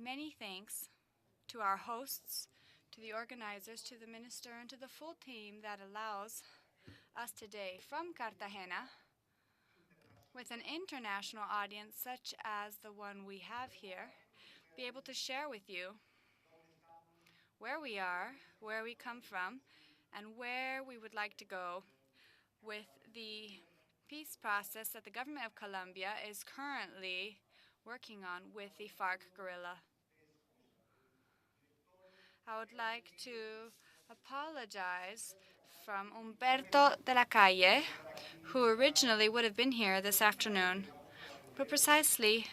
Many thanks to our hosts, to the organizers, to the minister, and to the full team that allows us today from Cartagena, with an international audience such as the one we have here, be able to share with you where we are, where we come from, and where we would like to go with the peace process that the government of Colombia is currently working on with the FARC guerrilla. I would like to apologize from Humberto de la Calle, who originally would have been here this afternoon, but precisely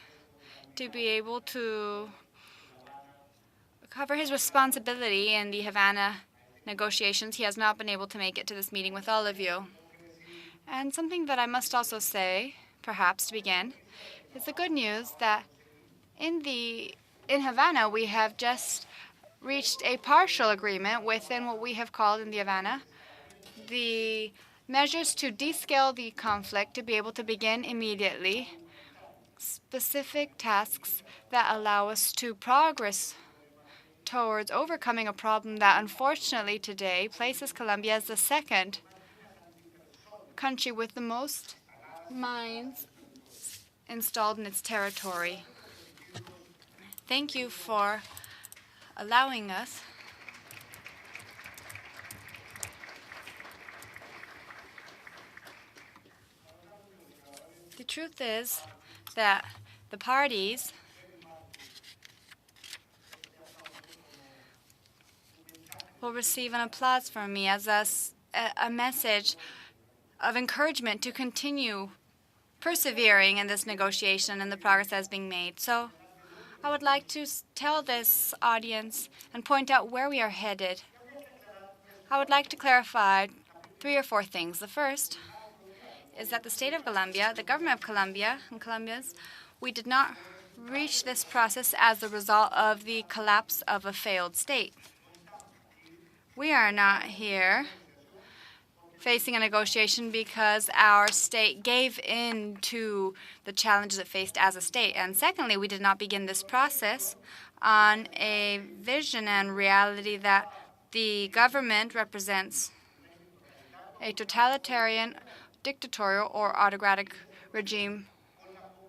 to be able to cover his responsibility in the Havana negotiations, he has not been able to make it to this meeting with all of you. And something that I must also say, perhaps to begin, is the good news that in Havana we have just reached a partial agreement within what we have called in the Havana the measures to descale the conflict to be able to begin immediately specific tasks that allow us to progress towards overcoming a problem that unfortunately today places Colombia as the second country with the most mines installed in its territory. Thank you for allowing us the truth is that the parties will receive an applause from me as a message of encouragement to continue persevering in this negotiation and the progress that is being made. So I would like to tell this audience and point out where we are headed. I would like to clarify 3 or 4 things. The first is that the state of Colombia, the government of Colombia and Colombians, we did not reach this process as a result of the collapse of a failed state. We are not here facing a negotiation because our state gave in to the challenges it faced as a state. And secondly, we did not begin this process on a vision and reality that the government represents a totalitarian, dictatorial, or autocratic regime.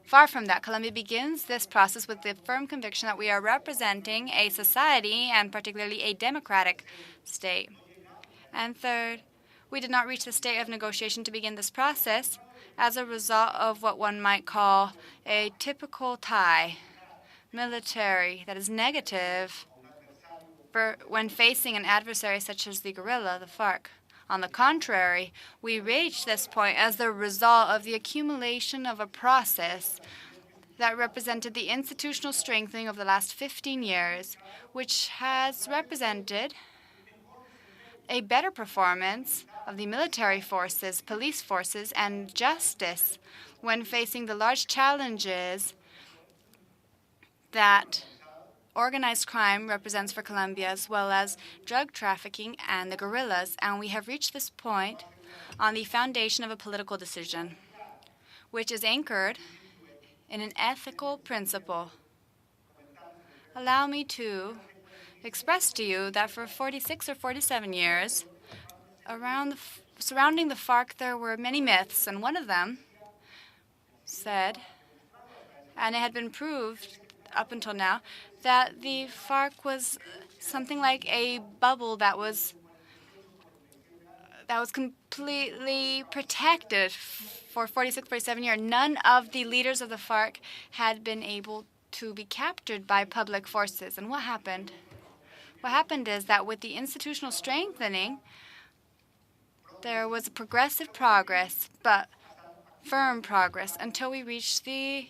Far from that, Colombia begins this process with the firm conviction that we are representing a society, and particularly a democratic state. And third, we did not reach the state of negotiation to begin this process as a result of what one might call a typical tie, military, that is negative when facing an adversary such as the guerrilla, the FARC. On the contrary, we reached this point as the result of the accumulation of a process that represented the institutional strengthening of the last 15 years, which has represented a better performance of the military forces, police forces, and justice when facing the large challenges that organized crime represents for Colombia, as well as drug trafficking and the guerrillas. And we have reached this point on the foundation of a political decision, which is anchored in an ethical principle. Allow me to express to you that for 46 or 47 years, surrounding the FARC, there were many myths, and one of them said, and it had been proved up until now, that the FARC was something like a bubble that was completely protected for 46, 47 years. None of the leaders of the FARC had been able to be captured by public forces. And what happened? What happened is that with the institutional strengthening, there was a progressive progress, but firm progress, until we reached the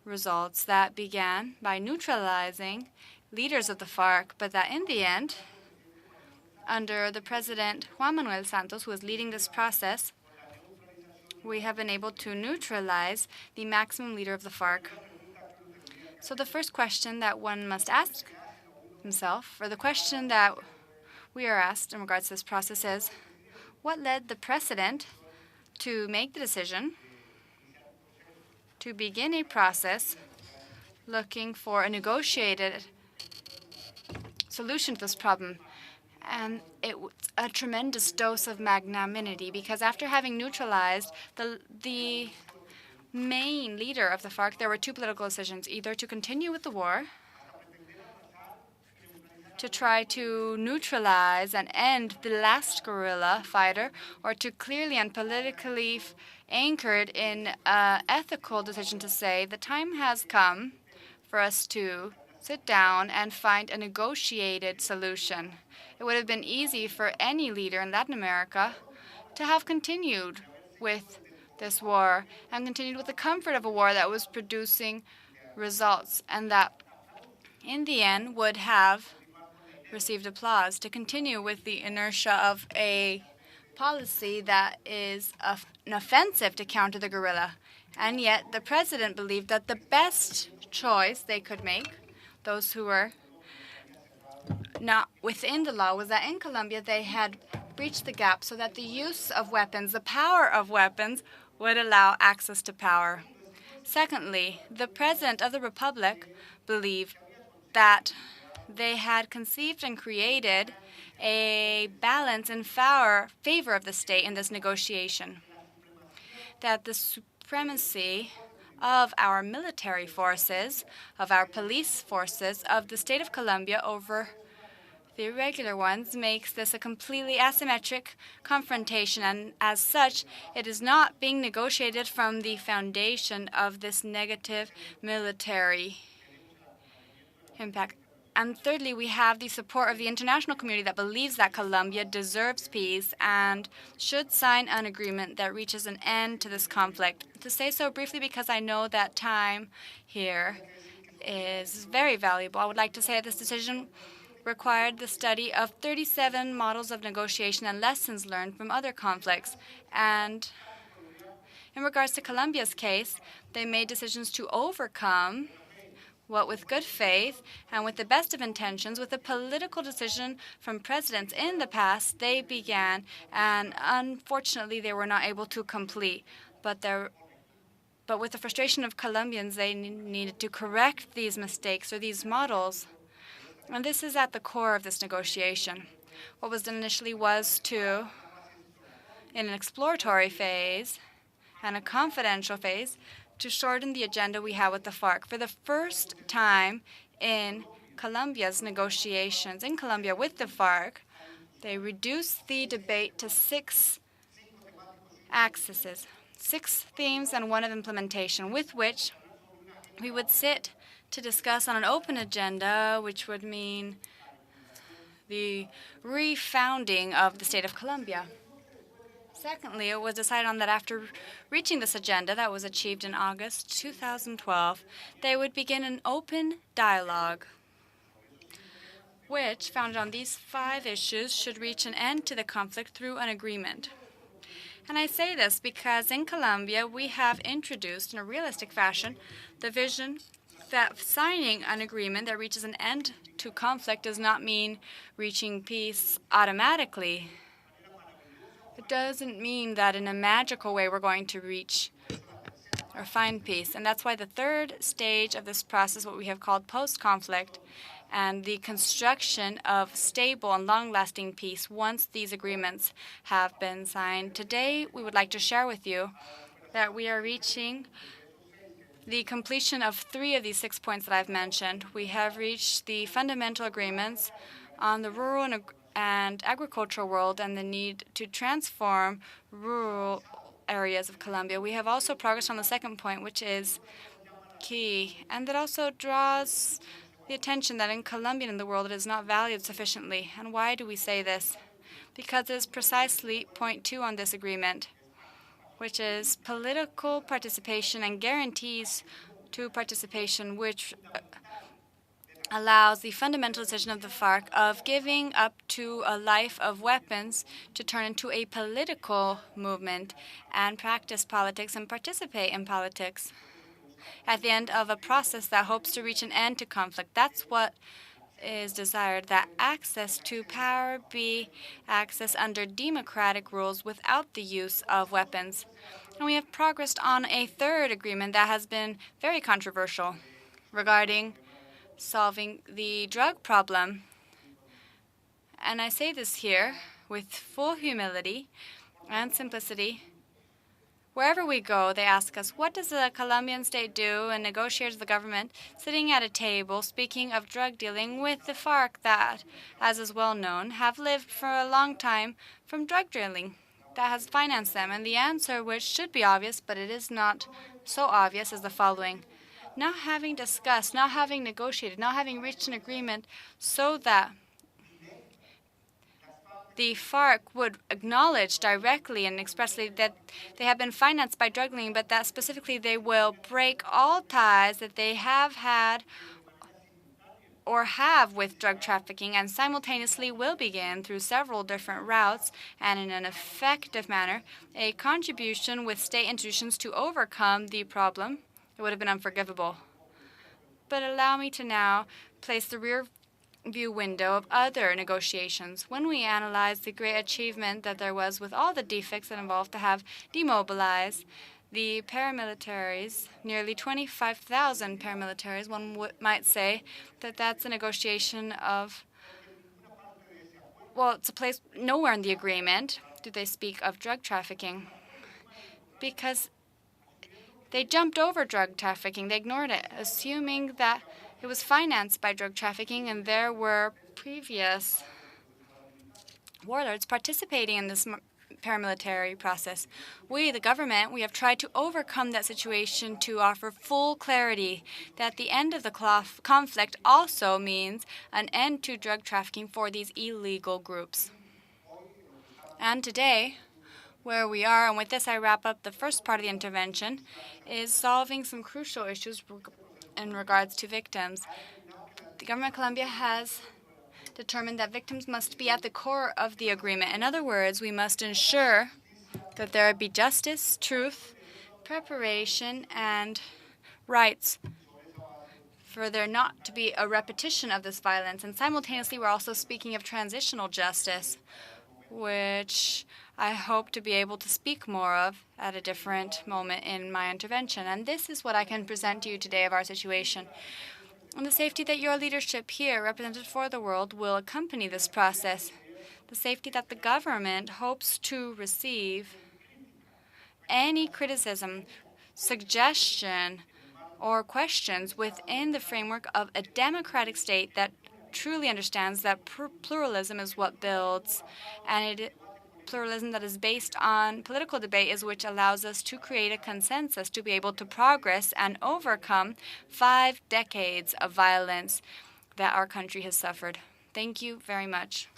results that began by neutralizing leaders of the FARC, but that in the end, under the President Juan Manuel Santos, who is leading this process, we have been able to neutralize the maximum leader of the FARC. So the first question that one must ask himself, or the question that we are asked in regards to this process is, what led the President to make the decision to begin a process looking for a negotiated solution to this problem. And it was a tremendous dose of magnanimity, because after having neutralized the main leader of the FARC, there were two political decisions: either to continue with the war, to try to neutralize and end the last guerrilla fighter, or to clearly and politically anchored in an ethical decision to say the time has come for us to sit down and find a negotiated solution. It would have been easy for any leader in Latin America to have continued with this war and continued with the comfort of a war that was producing results and that in the end would have received applause, to continue with the inertia of a policy that is an offensive to counter the guerrilla. And yet the president believed that the best choice they could make, those who were not within the law, was that in Colombia they had breached the gap so that the use of weapons, the power of weapons, would allow access to power. Secondly, the president of the republic believed that they had conceived and created a balance in favor of the state in this negotiation, that the supremacy of our military forces, of our police forces, of the state of Colombia over the irregular ones makes this a completely asymmetric confrontation, and as such, it is not being negotiated from the foundation of this negative military impact. And thirdly, we have the support of the international community that believes that Colombia deserves peace and should sign an agreement that reaches an end to this conflict. To say so briefly, because I know that time here is very valuable, I would like to say that this decision required the study of 37 models of negotiation and lessons learned from other conflicts. And in regards to Colombia's case, they made decisions to overcome what, with good faith and with the best of intentions, with a political decision from presidents in the past, they began, and unfortunately they were not able to complete. But with the frustration of Colombians, they needed to correct these mistakes or these models. And this is at the core of this negotiation. What was done initially was to, in an exploratory phase and a confidential phase, to shorten the agenda we have with the FARC. For the first time in Colombia's negotiations in Colombia with the FARC, they reduced the debate to 6 axes, 6 themes and 1 of implementation, with which we would sit to discuss on an open agenda, which would mean the refounding of the state of Colombia. Secondly, it was decided on that after reaching this agenda that was achieved in August 2012, they would begin an open dialogue, which, founded on these 5 issues, should reach an end to the conflict through an agreement. And I say this because in Colombia, we have introduced in a realistic fashion the vision that signing an agreement that reaches an end to conflict does not mean reaching peace automatically. It doesn't mean that in a magical way we're going to reach or find peace. And that's why the third stage of this process, what we have called post-conflict, and the construction of stable and long-lasting peace once these agreements have been signed. Today, we would like to share with you that we are reaching the completion of 3 of these 6 points that I've mentioned. We have reached the fundamental agreements on the rural and agricultural world and the need to transform rural areas of Colombia. We have also progressed on the second point, which is key, and that also draws the attention that in Colombia and in the world it is not valued sufficiently. And why do we say this? Because it is precisely point 2 on this agreement, which is political participation and guarantees to participation, which allows the fundamental decision of the FARC of giving up to a life of weapons to turn into a political movement and practice politics and participate in politics at the end of a process that hopes to reach an end to conflict. That's what is desired, that access to power be access under democratic rules without the use of weapons. And we have progressed on a third agreement that has been very controversial. regarding solving the drug problem. And I say this here with full humility and simplicity. Wherever we go, they ask us, what does the Colombian state do, and negotiators of the government sitting at a table speaking of drug dealing with the FARC that, as is well known, have lived for a long time from drug dealing that has financed them? And the answer, which should be obvious, but it is not so obvious, is the following. Not having discussed, not having negotiated, not having reached an agreement so that the FARC would acknowledge directly and expressly that they have been financed by drug dealing, but that specifically they will break all ties that they have had or have with drug trafficking, and simultaneously will begin through several different routes and in an effective manner a contribution with state institutions to overcome the problem. It would have been unforgivable. But allow me to now place the rear view window of other negotiations. When we analyze the great achievement that there was with all the defects that involved to have demobilized the paramilitaries, nearly 25,000 paramilitaries, one might say that that's a negotiation of, well, it's a place nowhere in the agreement do they speak of drug trafficking, because they jumped over drug trafficking. They ignored it, assuming that it was financed by drug trafficking, and there were previous warlords participating in this paramilitary process. We, the government, we have tried to overcome that situation to offer full clarity that the end of the conflict also means an end to drug trafficking for these illegal groups. And today, where we are, and with this I wrap up the first part of the intervention, is solving some crucial issues in regards to victims. The government of Colombia has determined that victims must be at the core of the agreement. In other words, we must ensure that there be justice, truth, preparation, and rights for there not to be a repetition of this violence. And simultaneously, we're also speaking of transitional justice, which I hope to be able to speak more of at a different moment in my intervention. And this is what I can present to you today of our situation. And the safety that your leadership here, represented for the world, will accompany this process. The safety that the government hopes to receive any criticism, suggestion, or questions within the framework of a democratic state that truly understands that pluralism is what builds, and pluralism that is based on political debate is which allows us to create a consensus to be able to progress and overcome 5 decades of violence that our country has suffered. Thank you very much.